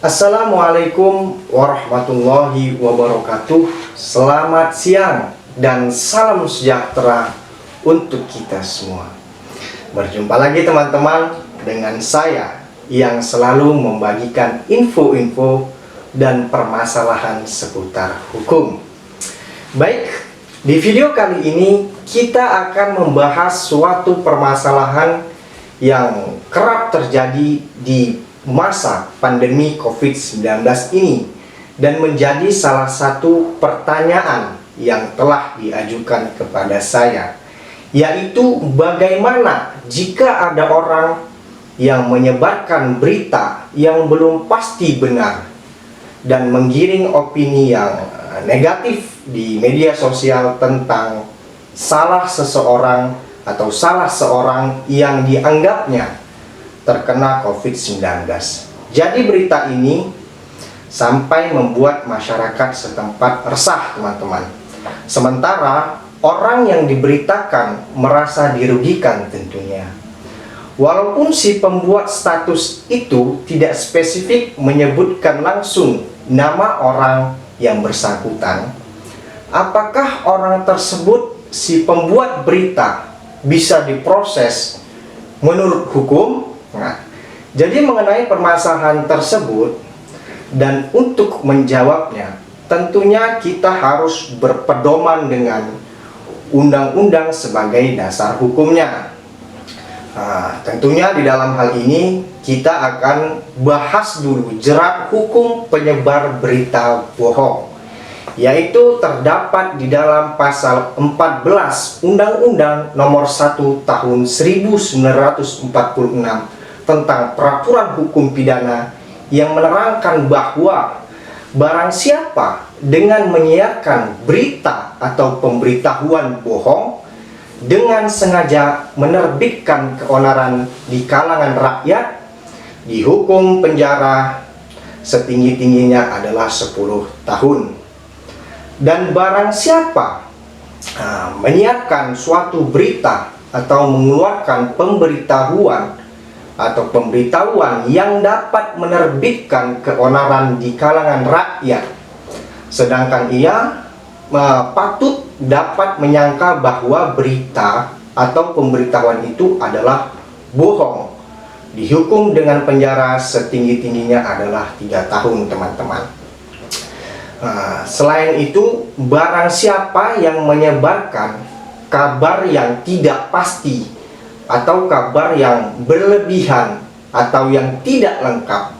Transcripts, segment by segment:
Assalamualaikum warahmatullahi wabarakatuh. Selamat siang dan salam sejahtera untuk kita semua. Berjumpa lagi teman-teman dengan saya yang selalu membagikan info-info dan permasalahan seputar hukum. Baik, di video kali ini kita akan membahas suatu permasalahan yang kerap terjadi di masa pandemi COVID-19 ini dan menjadi salah satu pertanyaan yang telah diajukan kepada saya, yaitu bagaimana jika ada orang yang menyebarkan berita yang belum pasti benar dan menggiring opini yang negatif di media sosial tentang salah seseorang atau salah seorang yang dianggapnya terkena COVID-19. Jadi berita ini sampai membuat masyarakat setempat resah, teman-teman. Sementara orang yang diberitakan merasa dirugikan tentunya. Walaupun si pembuat status itu tidak spesifik menyebutkan langsung nama orang yang bersangkutan, apakah orang tersebut, si pembuat berita, bisa diproses menurut hukum? Nah, jadi mengenai permasalahan tersebut dan untuk menjawabnya, tentunya kita harus berpedoman dengan undang-undang sebagai dasar hukumnya. Tentunya di dalam hal ini kita akan bahas dulu jerat hukum penyebar berita bohong, yaitu terdapat di dalam pasal 14 Undang-Undang Nomor 1 Tahun 1946 tentang peraturan hukum pidana yang menerangkan bahwa barang siapa dengan menyiarkan berita atau pemberitahuan bohong dengan sengaja menerbitkan keonaran di kalangan rakyat, dihukum penjara setinggi-tingginya adalah 10 tahun. Dan barang siapa menyiarkan suatu berita atau mengeluarkan pemberitahuan atau pemberitahuan yang dapat menerbitkan keonaran di kalangan rakyat, sedangkan ia patut dapat menyangka bahwa berita atau pemberitahuan itu adalah bohong, dihukum dengan penjara setinggi-tingginya adalah 3 tahun, teman-teman. Selain itu, barang siapa yang menyebarkan kabar yang tidak pasti atau kabar yang berlebihan atau yang tidak lengkap,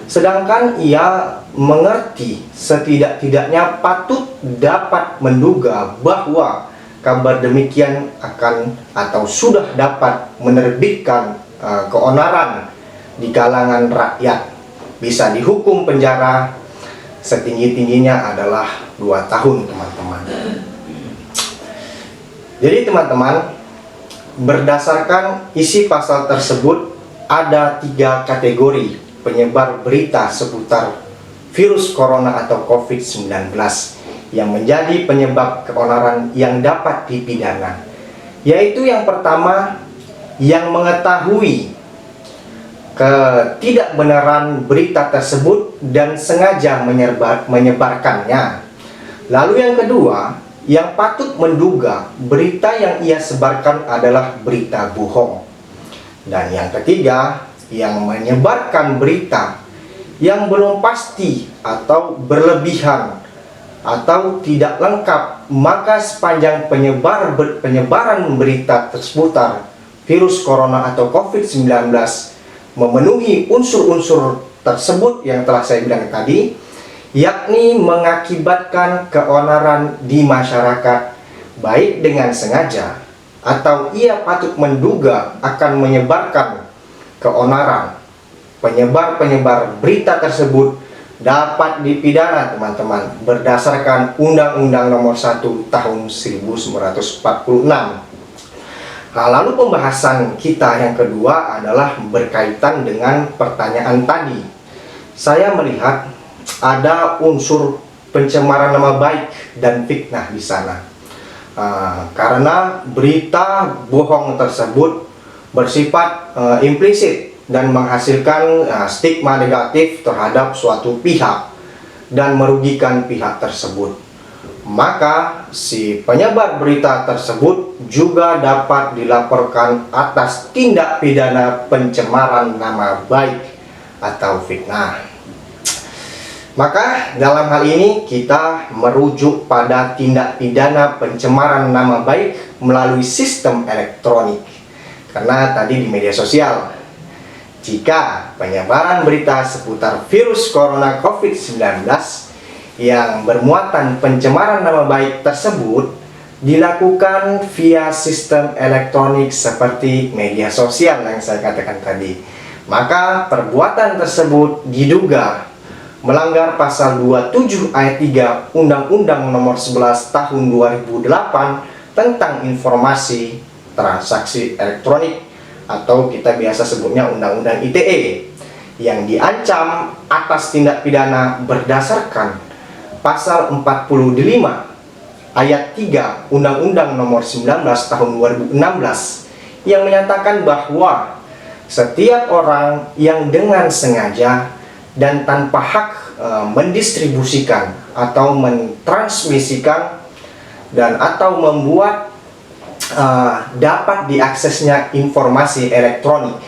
sedangkan ia mengerti setidak-tidaknya patut dapat menduga bahwa kabar demikian akan atau sudah dapat menerbitkan keonaran di kalangan rakyat, bisa dihukum penjara setinggi-tingginya adalah 2 tahun, teman-teman. Jadi teman-teman, berdasarkan isi pasal tersebut ada 3 kategori penyebar berita seputar virus corona atau COVID-19 yang menjadi penyebab keonaran yang dapat dipidana, yaitu yang pertama, yang mengetahui ketidakbenaran berita tersebut dan sengaja menyebarkannya. Lalu yang kedua, yang patut menduga berita yang ia sebarkan adalah berita bohong. Dan yang ketiga, yang menyebarkan berita yang belum pasti atau berlebihan atau tidak lengkap, maka sepanjang penyebaran berita seputar virus corona atau COVID-19 memenuhi unsur-unsur tersebut yang telah saya bilang tadi, yakni mengakibatkan keonaran di masyarakat, baik dengan sengaja atau ia patut menduga akan menyebarkan keonaran, penyebar berita tersebut dapat dipidana, teman-teman, berdasarkan Undang-Undang Nomor 1 Tahun 1946. Lalu pembahasan kita yang kedua adalah berkaitan dengan pertanyaan tadi. Saya melihat ada unsur pencemaran nama baik dan fitnah di sana. Karena berita bohong tersebut bersifat implisit dan menghasilkan stigma negatif terhadap suatu pihak dan merugikan pihak tersebut, maka si penyebar berita tersebut juga dapat dilaporkan atas tindak pidana pencemaran nama baik atau fitnah. Maka dalam hal ini kita merujuk pada tindak pidana pencemaran nama baik melalui sistem elektronik. Karena tadi di media sosial, jika penyebaran berita seputar virus corona COVID-19 yang bermuatan pencemaran nama baik tersebut dilakukan via sistem elektronik seperti media sosial yang saya katakan tadi, maka perbuatan tersebut diduga melanggar pasal 27 ayat 3 Undang-Undang Nomor 11 Tahun 2008 tentang informasi transaksi elektronik, atau kita biasa sebutnya Undang-Undang ITE, yang diancam atas tindak pidana berdasarkan pasal 45 ayat 3 Undang-Undang Nomor 19 Tahun 2016 yang menyatakan bahwa setiap orang yang dengan sengaja dan tanpa hak mendistribusikan atau mentransmisikan dan atau membuat dapat diaksesnya informasi elektronik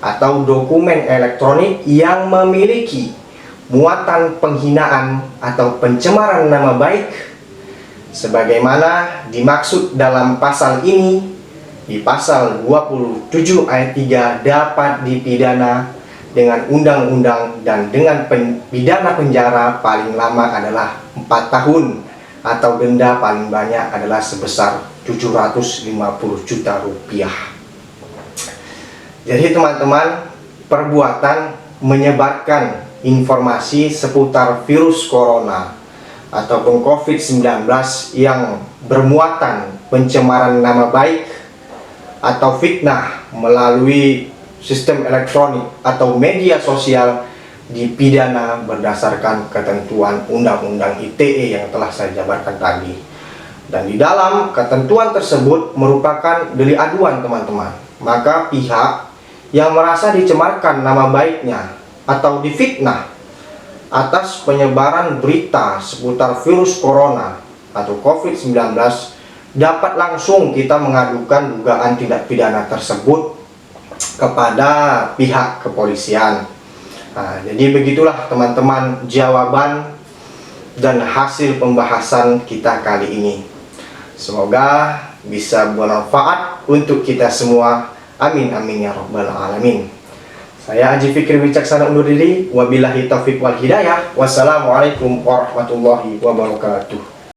atau dokumen elektronik yang memiliki muatan penghinaan atau pencemaran nama baik sebagaimana dimaksud dalam pasal ini, di pasal 27 ayat 3 dapat dipidana dengan undang-undang dan dengan pidana penjara paling lama adalah 4 tahun atau denda paling banyak adalah sebesar 750 juta rupiah. Jadi teman-teman, perbuatan menyebarkan informasi seputar virus corona ataupun COVID-19 yang bermuatan pencemaran nama baik atau fitnah melalui sistem elektronik atau media sosial dipidana berdasarkan ketentuan Undang-Undang ITE yang telah saya jabarkan tadi. Dan di dalam ketentuan tersebut merupakan delik aduan teman-teman. Maka pihak yang merasa dicemarkan nama baiknya atau difitnah atas penyebaran berita seputar virus corona atau COVID-19 dapat langsung kita mengadukan dugaan tindak pidana tersebut kepada pihak kepolisian. Nah, jadi begitulah teman-teman jawaban dan hasil pembahasan kita kali ini. Semoga bisa bermanfaat untuk kita semua. Amin amin ya rabbal alamin. Saya Haji Fikri Wicaksana undur diri. Wabillahi taufiq wal hidayah. Wassalamualaikum warahmatullahi wabarakatuh.